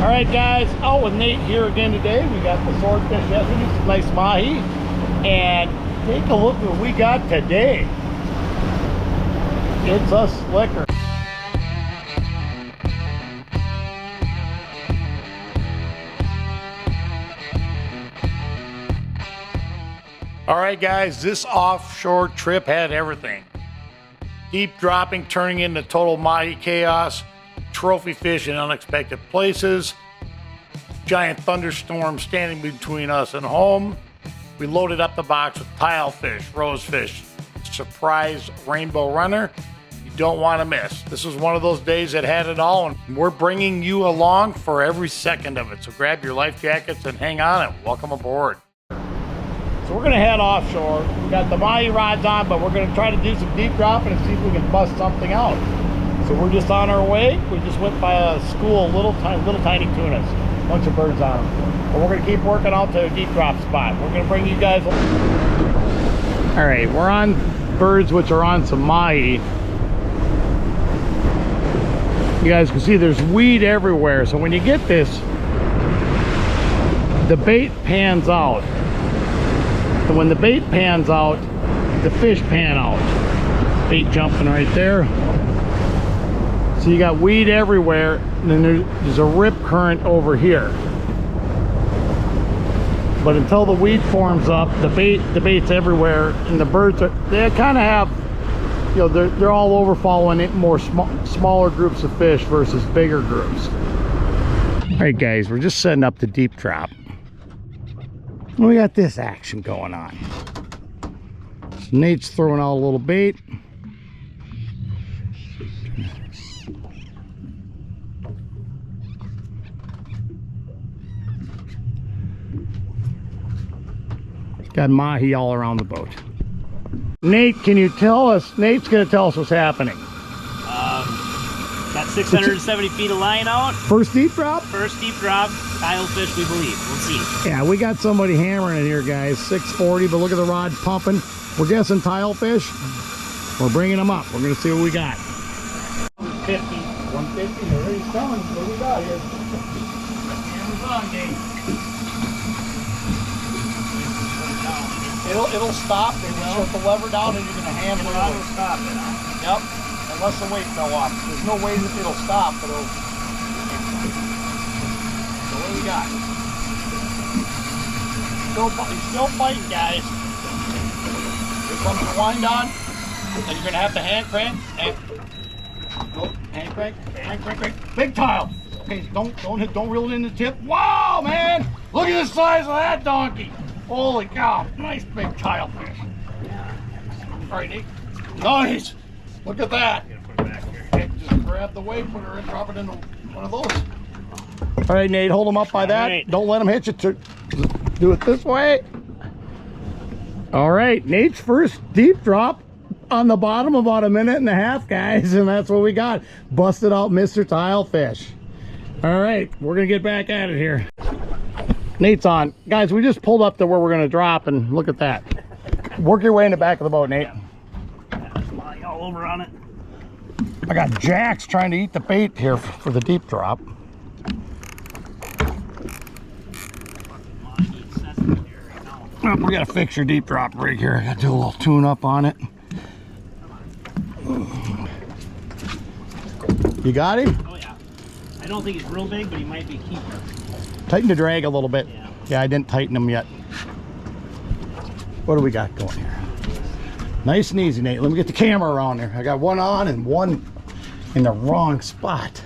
All right, guys, out with Nate here again today. We got the swordfish yesterday, some nice mahi, and take a look at what we got today. It's a slicker. All right, guys, this offshore trip had everything. Deep dropping turning into total mahi chaos, trophy fish in unexpected places, giant thunderstorm standing between us and home. We loaded up the box with tilefish, rosefish, surprise rainbow runner. You don't want to miss. This was one of those days that had it all, and we're bringing you along for every second of it. So grab your life jackets and hang on and welcome aboard. So we're gonna head offshore. We got the mahi rods on, but we're gonna try to do some deep dropping and see if we can bust something out. So we're just on our way. We just went by a school of little tiny tunas, bunch of birds on them. But we're gonna keep working out to a deep drop spot. We're gonna bring you guys. All right, we're on birds which are on some mahi. You guys can see there's weed everywhere. So when you get this, the bait pans out. And when the bait pans out, the fish pan out. Bait jumping right there. So you got weed everywhere, and then there's a rip current over here. But until the weed forms up, the bait's everywhere, and the birds they kind of have, you know, they're all over following it more smaller groups of fish versus bigger groups. All right, guys, we're just setting up the deep drop. We got this action going on. So Nate's throwing out a little bait. Got mahi all around the boat. Nate, can you tell us? Nate's going to tell us what's happening. Got 670 feet of line out. First deep drop? First deep drop. Tilefish, we believe. We'll see. Yeah, we got somebody hammering it here, guys. 640, but look at the rod pumping. We're guessing tilefish. We're bringing them up. We're going to see what we got. 150. 150. They're already selling. What do we got here? Amazon game. It'll stop. They will. Shut the lever down and you're going to hammer it. It'll stop it. Yep. Unless the weight fell off. There's no way that it'll stop, but it'll. So what do we got? He's still fighting, guys. Here comes the wind on. And you're gonna have to hand crank. Hand crank. Big tile. Okay, don't reel it in the tip. Wow, man! Look at the size of that donkey. Holy cow! Nice big tile fish. All right, Nick. Nice. Look at that. Okay, just grab the weight, put her in, drop it into one of those. All right, Nate, hold them up by that. Right. Don't let them hit you. Do it this way. All right, Nate's first deep drop on the bottom, about a minute and a half, guys, and that's what we got. Busted out Mr. Tilefish. All right, we're gonna get back at it here. Nate's on. Guys, we just pulled up to where we're gonna drop, and look at that. Work your way in the back of the boat, Nate. All over on it. I got jacks trying to eat the bait here for the deep drop. Oh, we gotta fix your deep drop rig here. I gotta do a little tune up on it. You got him? Oh yeah. I don't think he's real big, but he might be a keeper. Tighten the drag a little bit. Yeah. Yeah, I didn't tighten them yet. What do we got going here? Nice and easy, Nate. Let me get the camera around there. I got one on and one in the wrong spot.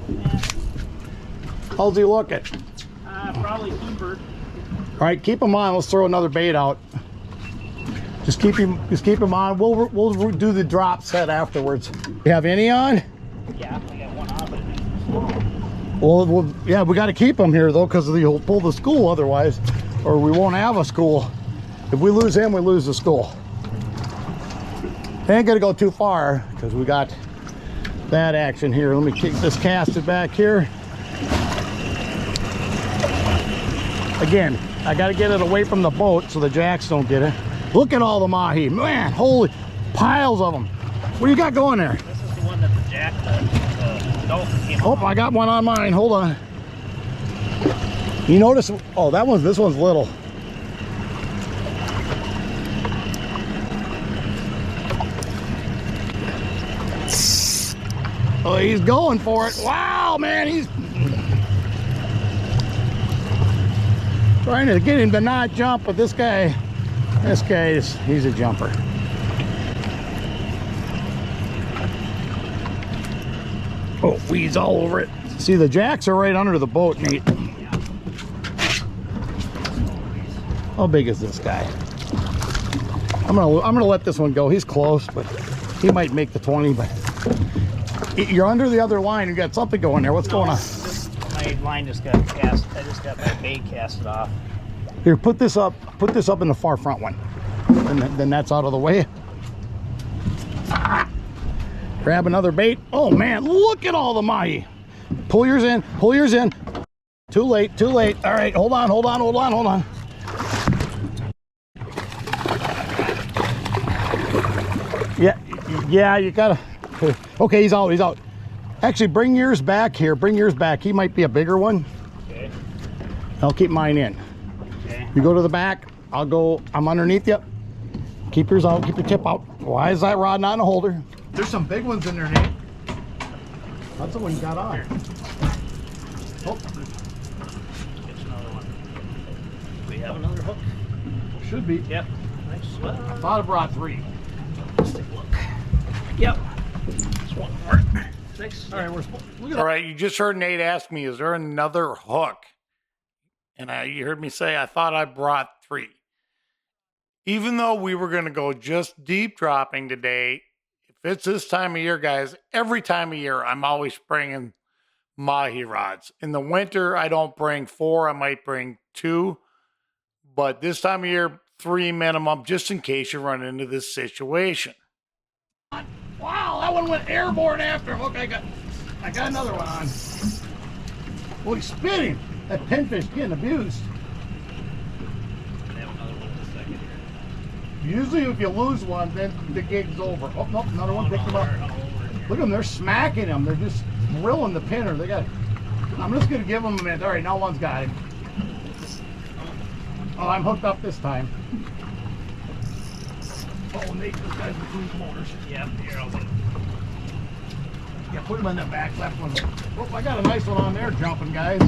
Yeah. How's he looking? Probably keeper. All right, keep him on. Let's throw another bait out. Just keep him on. We'll do the drop set afterwards. You have any on? Yeah, I got one on, but it's small. Well, yeah, we got to keep him here though, because he'll pull the school otherwise, or we won't have a school. If we lose him, we lose the school. Ain't gonna go too far because we got that action here. Let me kick this casted back here. Again, I got to get it away from the boat so the jacks don't get it. Look at all the mahi, man! Holy piles of them. What do you got going there? This is the one that the jack, the Oh, I got one on mine. Hold on. You notice? Oh, this one's little. Oh, he's going for it. Wow, man, he's trying to get him to not jump, but this guy he's a jumper. Oh, weeds all over it. See, the jacks are right under the boat, Nate. How big is this guy? I'm gonna let this one go. He's close, but he might make the 20. But you're under the other line. You got something going there. What's going on? My line just got cast. I just got my bait casted off. Here, put this up. Put this up in the far front one. And then that's out of the way. Grab another bait. Oh man, look at all the mahi. Pull yours in. Pull yours in. Too late. Too late. All right, hold on. Hold on. Hold on. Hold on. Yeah, you gotta. Okay, he's out. He's out. Actually, bring yours back here. Bring yours back. He might be a bigger one. Okay. I'll keep mine in. Okay. You go to the back. I'll go. I'm underneath you. Keep yours out. Keep your tip out. Why is that rod not in a holder? There's some big ones in there, Nate. That's the one you got on. Oh. Get another one. We have another hook. Should be. Yep. Nice. I thought I brought 3. Let's take a look. Yep. Just one more. Nice. All right, all right, you just heard Nate ask me, is there another hook? And you heard me say, I thought I brought 3. Even though we were going to go just deep dropping today, if it's this time of year, guys, every time of year, I'm always bringing mahi rods. In the winter, I don't bring 4. I might bring 2. But this time of year, 3 minimum, just in case you run into this situation. Wow, that one went airborne after him. Look, I got another one on. Well, he's spitting. That pinfish getting abused. I have another one in a second here. Usually if you lose one, then the gig's over. Oh, nope, another one picked him up. Look at them, they're smacking him. They're just drilling the pinner. They got. I'm just gonna give them a minute. All right, now one's got him. Oh, I'm hooked up this time. Oh, Nate, this guy's between the motors. Yep, here I'll wait. Yeah, put him in that back left one. Oh, I got a nice one on there jumping, guys.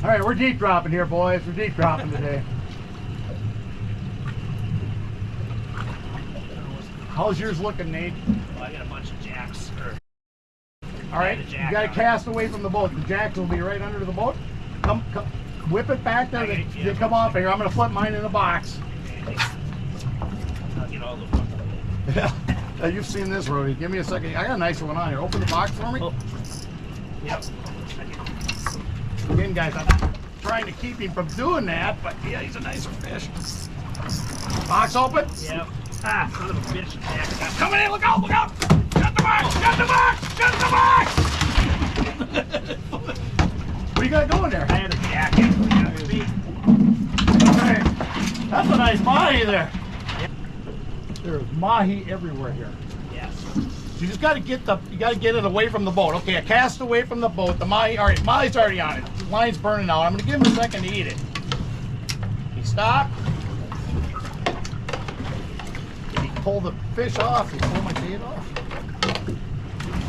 All right, we're deep dropping here, boys. We're deep dropping today. How's yours looking, Nate? Well, I got a bunch of jacks. All right, you got to cast away from the boat. The jacks will be right under the boat. Come, whip it back there. They come off here. I'm going to flip mine in the box. I'll get all the them. Yeah, you've seen this, Rody. Give me a second. I got a nicer one on here. Open the box for me. Oh. Yep. Again, guys, I'm trying to keep him from doing that, but yeah, he's a nicer fish. Box open? Yep. Ah, son of a bitch. Jack. Coming in, look out, look out! Shut the box! Shut the box! Shut the box! What do you got going there? I had a jacket. Okay. That's a nice mahi there. There's mahi everywhere here. Yes. You just got to get it away from the boat. Okay, I cast away from the boat. The mahi, all right, mahi's already on it. The line's burning out. I'm going to give him a second to eat it. He stopped. He pulled the fish off. He pulled my bait off.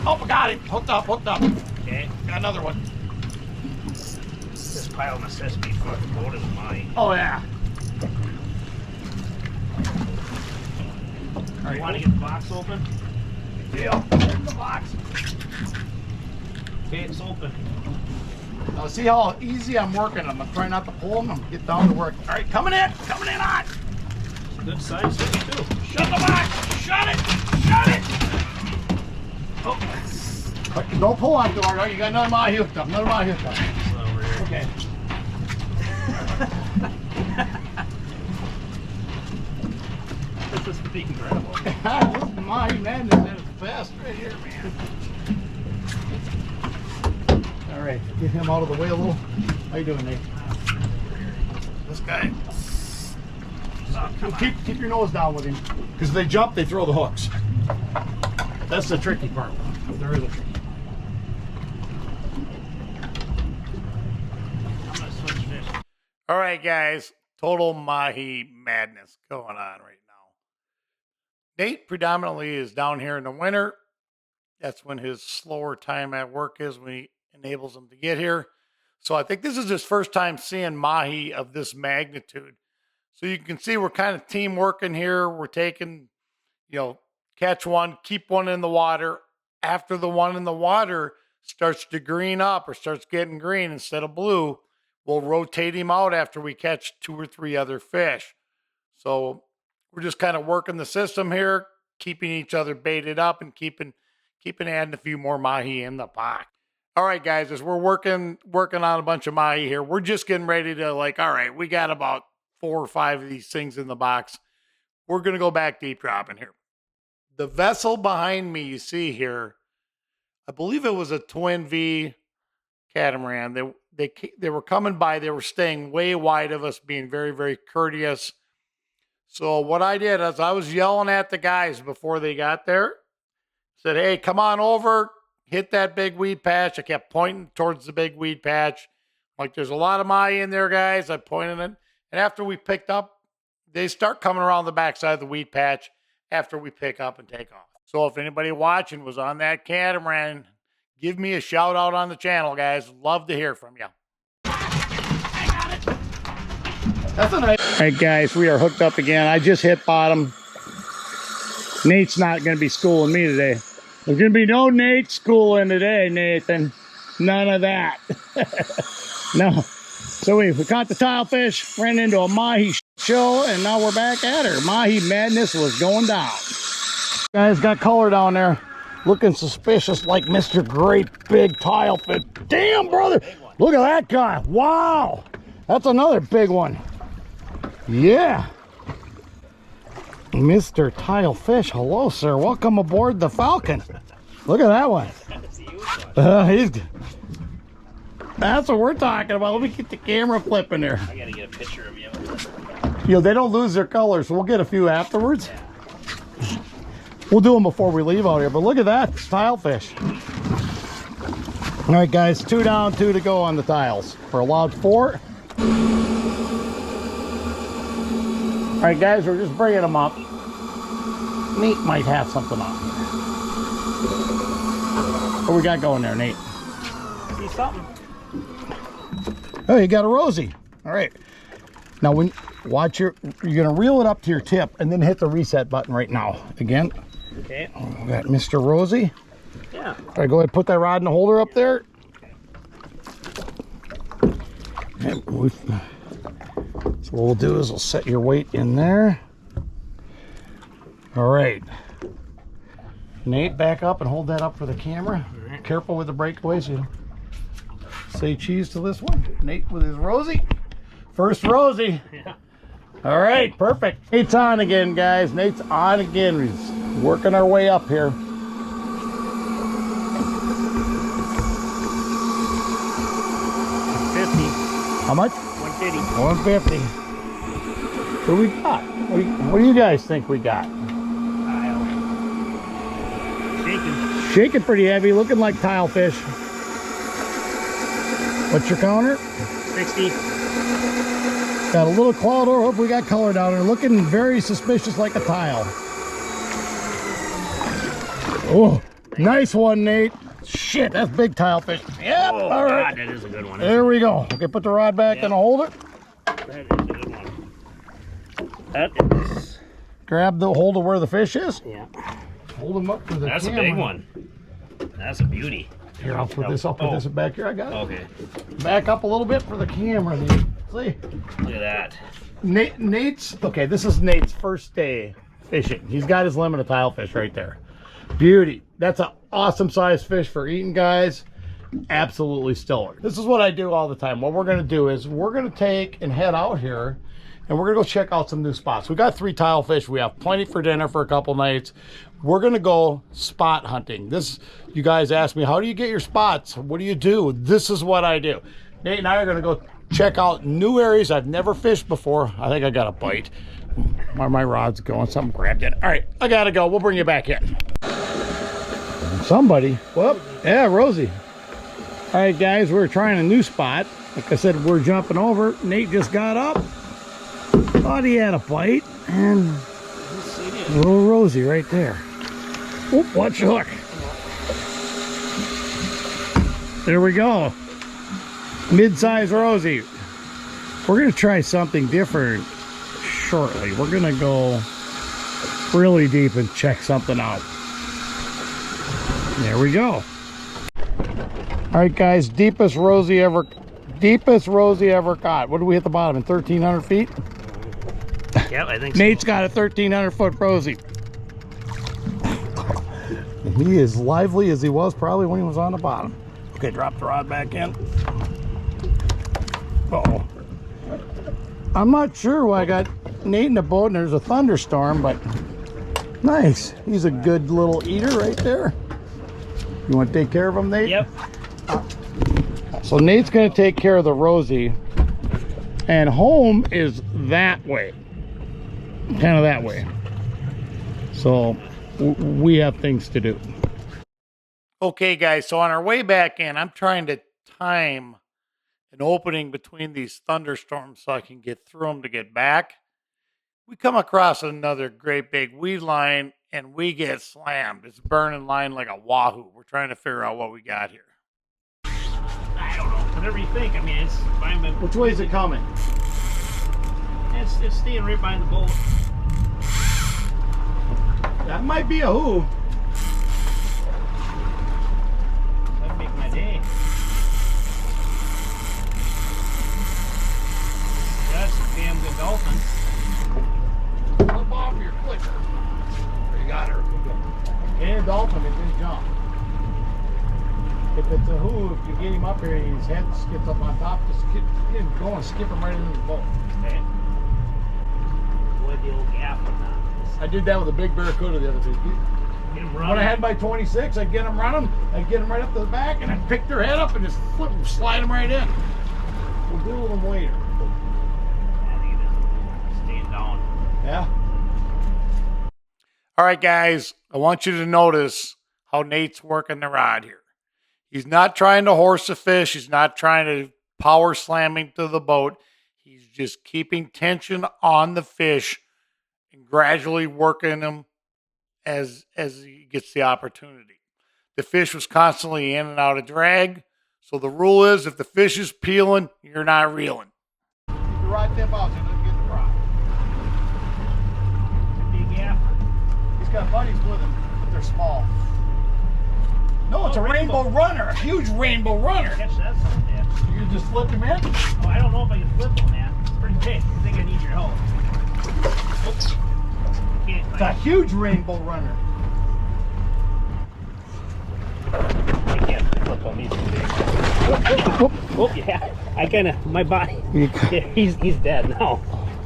Oh, I got it. Hooked up, hooked up. Okay. Got another one. This pile of necessity for the boat is mine. Oh, yeah. All right, you want to get the box open? Yeah, open the box. Okay, it's open. Now see how easy I'm working. I'm trying not to pull them. I'm get down to work. All right, coming in on. It's a good size fish too. Shut the box. Shut it. Shut it. Oh, but don't pull on too hard. All right, you got another mahi hooked up. Another mahi hooked up. It's over here. Okay. This is pretty incredible. This is Mahi Madness at its best right here, man. All right, get him out of the way a little. How you doing, Nate? This guy. Keep your nose down with him, because if they jump, they throw the hooks. That's the tricky part. There is a tricky part. All right, guys, total Mahi madness going on right now. Nate predominantly is down here in the winter. That's when his slower time at work is, when he enables him to get here. So I think this is his first time seeing Mahi of this magnitude. So you can see we're kind of team working here. We're taking, catch one, keep one in the water. After the one in the water starts to green up or starts getting green instead of blue, we'll rotate him out after we catch 2 or 3 other fish. So we're just kind of working the system here, keeping each other baited up and keeping adding a few more Mahi in the pot. All right, guys, as we're working on a bunch of Mahi here, we're just getting ready to, all right, we got about 4 or 5 of these things in the box. We're going to go back deep dropping here. The vessel behind me you see here, I believe it was a Twin V catamaran. They were coming by. They were staying way wide of us, being very, very courteous. So what I did is I was yelling at the guys before they got there. Said, hey, come on over, hit that big weed patch. I kept pointing towards the big weed patch. Like, there's a lot of Mahi in there, guys. I pointed it. And after we picked up, they start coming around the backside of the weed patch after we pick up and take off. So if anybody watching was on that catamaran, give me a shout out on the channel, guys. Love to hear from you. I got it. That's a nice. All right, guys, we are hooked up again. I just hit bottom. Nate's not going to be schooling me today. There's going to be no Nate schooling today, Nathan. None of that. No. So we caught the tilefish, ran into a Mahi show, and now we're back at her. Mahi madness was going down. Guys, got color down there. Looking suspicious like Mr. Great Big Tilefish. Damn, brother. Look at that guy. Wow. That's another big one. Yeah. Mr. Tilefish. Hello, sir. Welcome aboard the Falcon. Look at that one. That's what we're talking about. Let me get the camera flipping there. I gotta get a picture of you. They don't lose their colors, so we'll get a few afterwards. Yeah. We'll do them before we leave out here, but look at that tilefish. All right, guys, 2 down, 2 to go on the tiles. We're allowed 4. All right, guys, we're just bringing them up. Nate might have something on. What we got going there, Nate? See something. Oh, you got a Rosie. All right. Now, when you're gonna reel it up to your tip and then hit the reset button right now. Again. Okay. We got Mr. Rosie. Yeah. All right, go ahead and put that rod in the holder up there. So what we'll do is we'll set your weight in there. All right. Nate, back up and hold that up for the camera. Right. Careful with the breakaways. You say cheese to this one. Nate with his Rosie. First Rosie. Yeah. All right, perfect. Nate's on again, guys. Nate's on again. We're working our way up here. 50. How much? 150. 150. What do we got? What do you guys think we got? Shaking. Shaking pretty heavy, looking like tilefish. What's your counter? 60. Got a little cloud over. Hope we got color down there. Looking very suspicious like a tile. Oh, nice one, Nate. Shit, that's big tilefish. Yep, Oh, all right. God, that is a good one. There we go. Okay, put the rod back and hold it. That is a good one. That is. Grab the hold of where the fish is. Yeah. Hold him up for the That's camera. a big one. That's a beauty. Here, I'll put this up. Put this back here. I got it. Okay. Back up a little bit for the camera. Nate. See? Look at that. Nate's, okay, this is Nate's first day fishing. He's got his limit of tilefish right there. Beauty. That's an awesome size fish for eating, guys. Absolutely stellar. This is what I do all the time. What we're going to do is we're going to take and head out here and we're going to go check out some new spots. We got 3 tilefish. We have plenty for dinner for a couple nights. We're going to go spot hunting. You guys asked me, how do you get your spots? What do you do? This is what I do. Nate and I are going to go check out new areas I've never fished before. I think I got a bite. My rod's going. Something grabbed it. All right, I got to go. We'll bring you back in. Somebody. Whoop. Yeah, Rosie. All right, guys, we're trying a new spot. Like I said, we're jumping over. Nate just got up. Thought he had a bite. And a little Rosie right there. Oop, watch the hook. There we go. Mid-size Rosie. We're going to try something different shortly. We're going to go really deep and check something out. There we go. All right, guys, deepest Rosie ever caught. What do we hit the bottom in 1,300 feet? Yeah, I think so. Nate's got a 1,300 foot Rosie. He is lively as he was probably when he was on the bottom. Okay, drop the rod back in. Uh-oh. I'm not sure why I got Nate in the boat and there's a thunderstorm, but nice. He's a good little eater right there. You want to take care of him, Nate? Yep. So Nate's going to take care of the Rosie, and home is that way, kind of that way. So we have things to do. Okay, guys, so on our way back in, I'm trying to time an opening between these thunderstorms so I can get through them to get back. We come across another great big weed line, and we get slammed. It's burning line like a wahoo. We're trying to figure out what we got here. I don't know. Whatever you think. I mean, it's fine. But Which way is it coming? It's staying right behind the boat. That might be a who. That'd make my day. That's a damn good dolphin. Flip off your clicker. You got her. And a dolphin, it didn't jump. If it's a who, if you get him up here and his head skips up on top, just go and skip him right into the boat. Okay. Avoid the old gap on that. I did that with a big barracuda the other day. Get him running. When I had my 26, I'd get them running, I'd get them right up to the back, and I'd pick their head up and just flip them, slide them right in. We'll deal with them later. I think it is staying down. Yeah. All right, guys, I want you to notice how Nate's working the rod here. He's not trying to horse the fish. He's not trying to power slam him to the boat. He's just keeping tension on the fish and gradually working him as he gets the opportunity. The fish was constantly in and out of drag. So the rule is if the fish is peeling, you're not reeling. Keep the rod tip out so he doesn't get the rod. Big gap. He's got buddies with him, but they're small. No, it's a rainbow runner, a huge rainbow runner. Catch that son, yeah. You can just flip him in? Oh, I don't know if I can flip him, man. It's pretty big. I think I need your help. Oops. It's a huge rainbow runner. I can't flip him. He's too big. Oh, yeah. I kind of, my body. Yeah, he's dead now.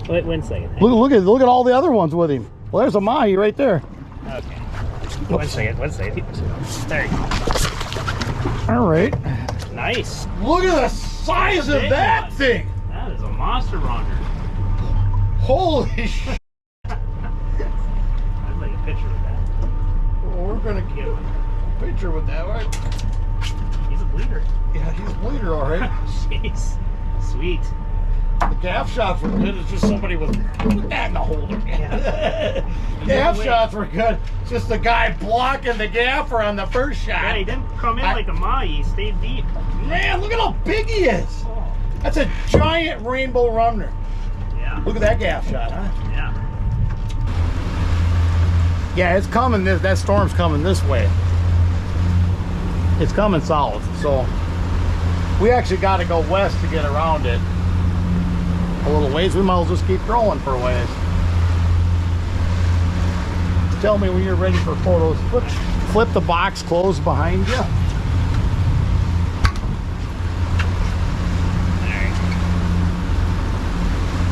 Wait 1 second. Look at all the other ones with him. Well, there's a Mahi right there. Okay. 1 second. There you go. All right. Nice. Look at the size of that thing. That is a monster runner. Holy shit. I'd like a picture of that. Well, we're going to get a picture with that, right? He's a bleeder. Yeah, he's a bleeder, all right. Jeez. Sweet. The gaff shots were good. It's just somebody with that in the holder. Gaff shots were good. It's just the guy blocking the gaffer on the first shot. Yeah, he didn't come in like a Mahi. He stayed deep. Man, look at how big he is. Oh. That's a giant rainbow runner. Yeah. Look at that gaff shot, huh? Yeah. Yeah, it's coming. That storm's coming this way. It's coming south. So we actually got to go west to get around it. A little ways. We might as well just keep throwing for a ways. Tell me when you're ready for photos. Flip the box closed behind you. Alright.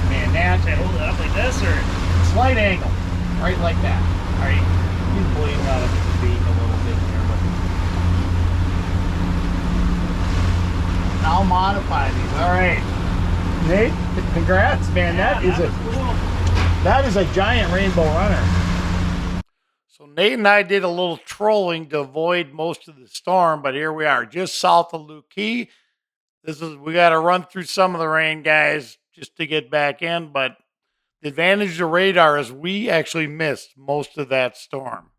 Man, now should I hold it up like this or Slight angle. Right like that. alright? He's bleeding out of his feet a little bit here, but I'll modify these. Alright. Nate, congrats, man. yeah, That is a giant rainbow runner. So Nate and I did a little trolling to avoid most of the storm, but here we are, just south of Lukey. We got to run through some of the rain, guys, just to get back in. But the advantage of the radar is we actually missed most of that storm.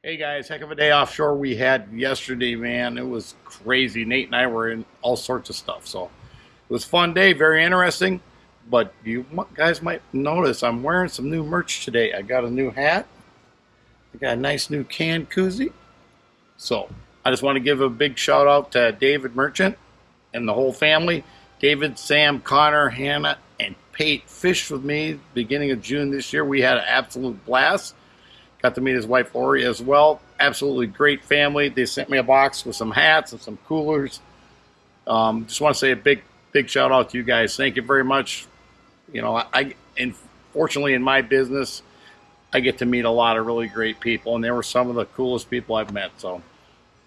Hey guys, heck of a day offshore we had yesterday, man. It was crazy. Nate and I were in all sorts of stuff. So it was a fun day, very interesting. But you guys might notice I'm wearing some new merch today. I got a new hat. I got a nice new can koozie. So I just want to give a big shout out to David Merchant and the whole family. David, Sam, Connor, Hannah, and Pate fished with me beginning of June this year. We had an absolute blast. Got to meet his wife Lori as well. Absolutely great family. They sent me a box with some hats and some coolers. Just want to say a big shout out to you guys. Thank you very much. You know, and fortunately in my business, I get to meet a lot of really great people, and they were some of the coolest people I've met. So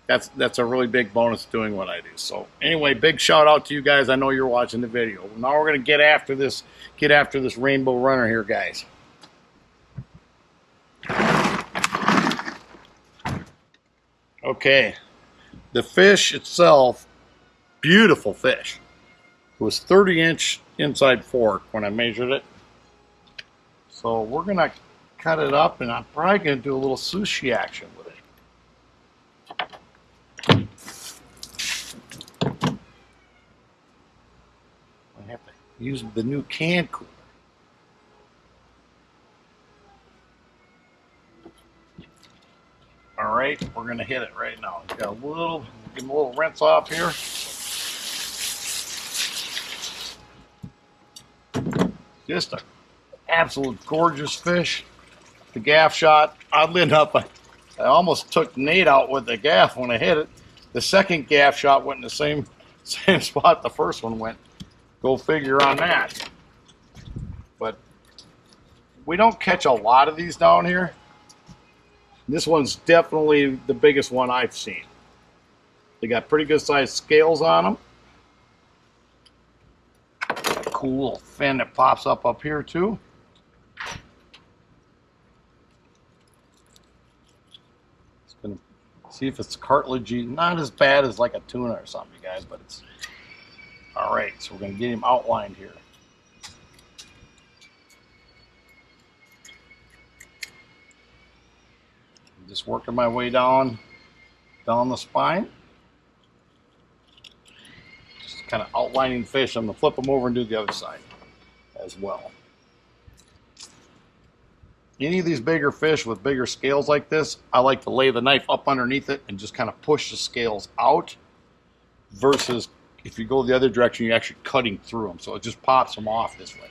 that's a really big bonus doing what I do. So anyway, big shout out to you guys. I know you're watching the video. Now we're gonna get after this rainbow runner here, guys. Okay, the fish itself, beautiful fish. It was 30-inch inside fork when I measured it. So we're gonna cut it up, and I'm probably gonna do a little sushi action with it. I have to use the new can cooler. All right, we're gonna hit it right now. Got a little, give him a little rinse off here. Just an absolute gorgeous fish. The gaff shot, oddly enough, I almost took Nate out with the gaff when I hit it. The second gaff shot went in the same spot the first one went. Go figure on that. But we don't catch a lot of these down here. This one's definitely the biggest one I've seen. They got pretty good sized scales on them. Cool little fin that pops up here too. It's gonna see if it's cartilagey. Not as bad as like a tuna or something, you guys, but it's all right. So we're gonna get him outlined here. Just working my way down the spine. Just kind of outlining fish. I'm going to flip them over and do the other side as well. Any of these bigger fish with bigger scales like this, I like to lay the knife up underneath it and just kind of push the scales out, versus if you go the other direction, you're actually cutting through them. So it just pops them off this way.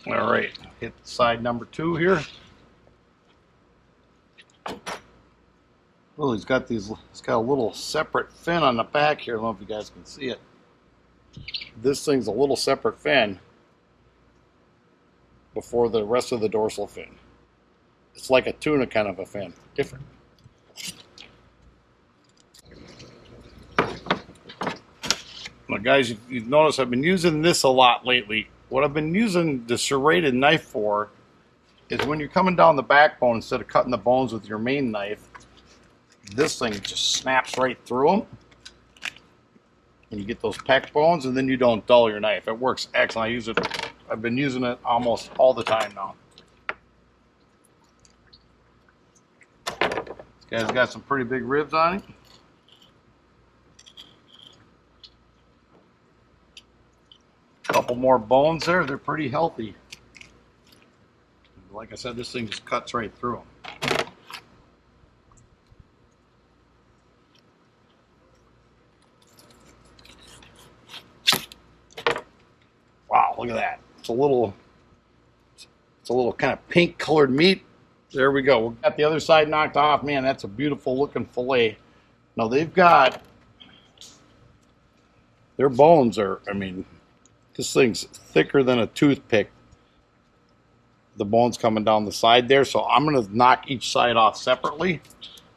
All right, hit side number 2 here. Well, he's got a little separate fin on the back here. I don't know if you guys can see it. This thing's a little separate fin before the rest of the dorsal fin. It's like a tuna kind of a fin, different. Now guys, you've noticed I've been using this a lot lately. What I've been using the serrated knife for is when you're coming down the backbone, instead of cutting the bones with your main knife, this thing just snaps right through them. And you get those pec bones, and then you don't dull your knife. It works excellent. I've been using it almost all the time now. This guy's got some pretty big ribs on it. Couple more bones there. They're pretty healthy. Like I said, this thing just cuts right through them. Wow, look at that. It's a little kind of pink colored meat. There we go. We got the other side knocked off. Man, that's a beautiful looking fillet. Now they've got, their bones are, I mean, this thing's thicker than a toothpick. The bones coming down the side there. So I'm going to knock each side off separately,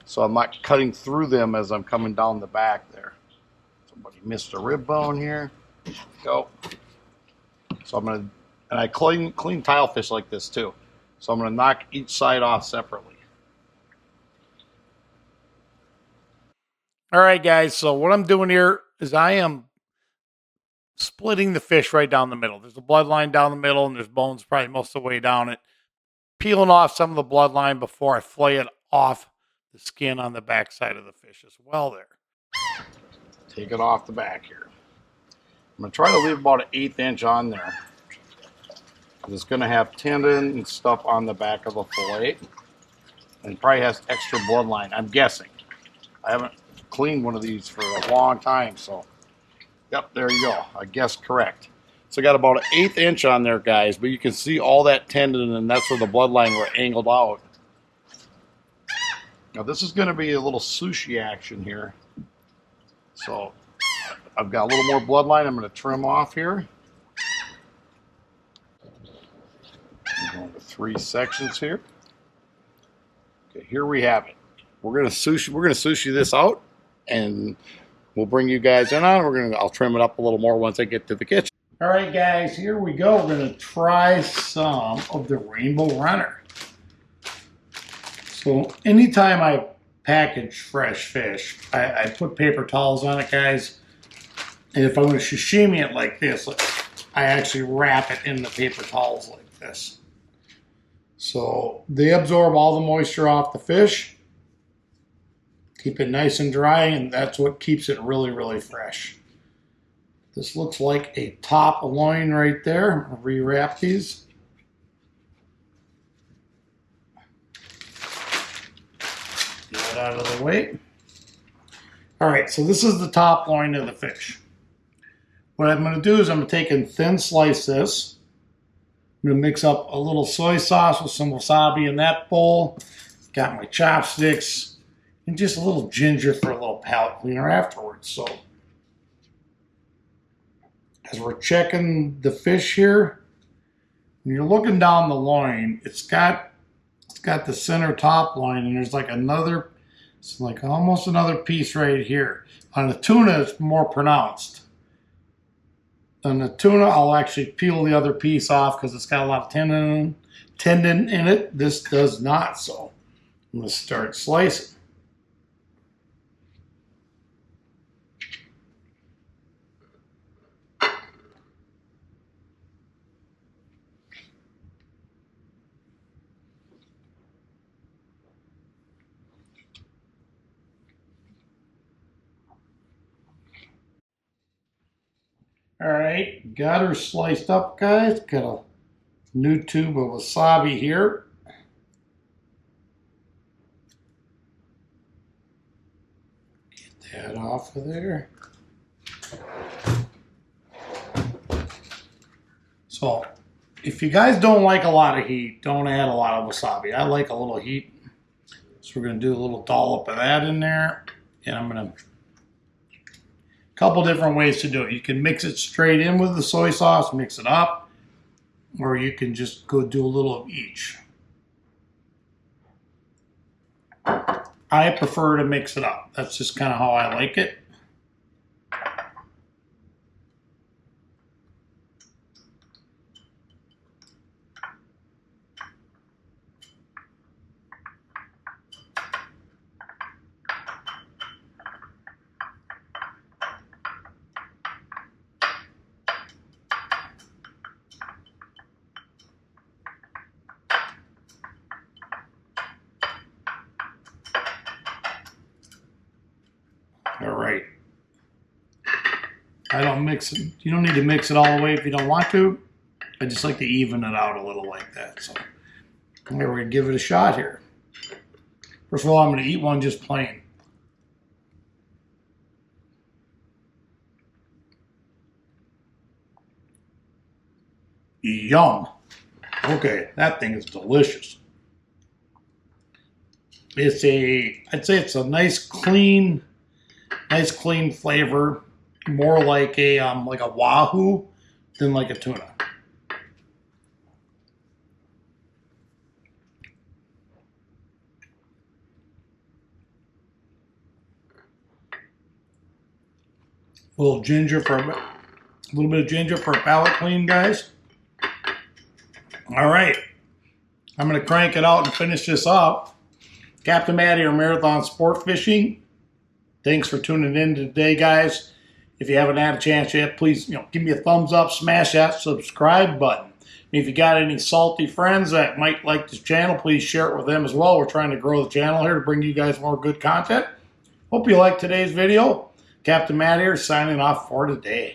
so I'm not cutting through them as I'm coming down the back there. Somebody missed a rib bone here. Go. So I'm going to, and I clean Tilefish like this too. So I'm going to knock each side off separately. All right, guys, so what I'm doing here is I am splitting the fish right down the middle. There's a bloodline down the middle, and there's bones probably most of the way down it. Peeling off some of the bloodline before I flay it off the skin on the back side of the fish as well there. Take it off the back here. I'm going to try to leave about an 1/8 inch on there. It's going to have tendon and stuff on the back of the fillet. And it probably has extra bloodline, I'm guessing. I haven't cleaned one of these for a long time, so yep, there you go. I guess correct. So I got about an 1/8 inch on there, guys, but you can see all that tendon, and that's where the bloodline were angled out. Now this is going to be a little sushi action here. So I've got a little more bloodline I'm going to trim off here. I'm going to 3 sections here. Okay, here we have it. We're gonna sushi this out, and we'll bring you guys in on it. I'll trim it up a little more once I get to the kitchen. All right, guys, here we go. We're gonna try some of the rainbow runner. So anytime I package fresh fish, I put paper towels on it, guys. And if I'm gonna sashimi it like this, I actually wrap it in the paper towels like this. So they absorb all the moisture off the fish. Keep it nice and dry, and that's what keeps it really, really fresh. This looks like a top loin right there. I'll rewrap these. Get that out of the way. All right, so this is the top loin of the fish. What I'm going to do is I'm going to take and thin slice this. I'm going to mix up a little soy sauce with some wasabi in that bowl. Got my chopsticks. And just a little ginger for a little palate cleaner afterwards. So, as we're checking the fish here, when you're looking down the loin, it's got the center top line, and there's like another, it's like almost another piece right here. On the tuna, it's more pronounced. On the tuna, I'll actually peel the other piece off because it's got a lot of tendon in it. This does not, so I'm going to start slicing. All right, got her sliced up, guys. Got a new tube of wasabi here. Get that off of there. So, if you guys don't like a lot of heat, don't add a lot of wasabi. I like a little heat. So we're going to do a little dollop of that in there. And I'm going to... Couple different ways to do it. You can mix it straight in with the soy sauce, mix it up, or you can just go do a little of each. I prefer to mix it up. That's just kind of how I like it. All right. I don't mix it. You don't need to mix it all the way if you don't want to. I just like to even it out a little like that. So we're going to give it a shot here. First of all, I'm going to eat one just plain. Yum. Okay, that thing is delicious. It's I'd say it's a nice clean flavor, more like a wahoo than like a tuna. A little ginger for a little bit of ginger for a palate clean, guys. All right, I'm going to crank it out and finish this up. Captain Matt here, Marathon Sportfishing. Thanks for tuning in today, guys. If you haven't had a chance yet, please give me a thumbs up, smash that subscribe button. And if you got any salty friends that might like this channel, please share it with them as well. We're trying to grow the channel here to bring you guys more good content. Hope you liked today's video. Captain Matt here, signing off for today.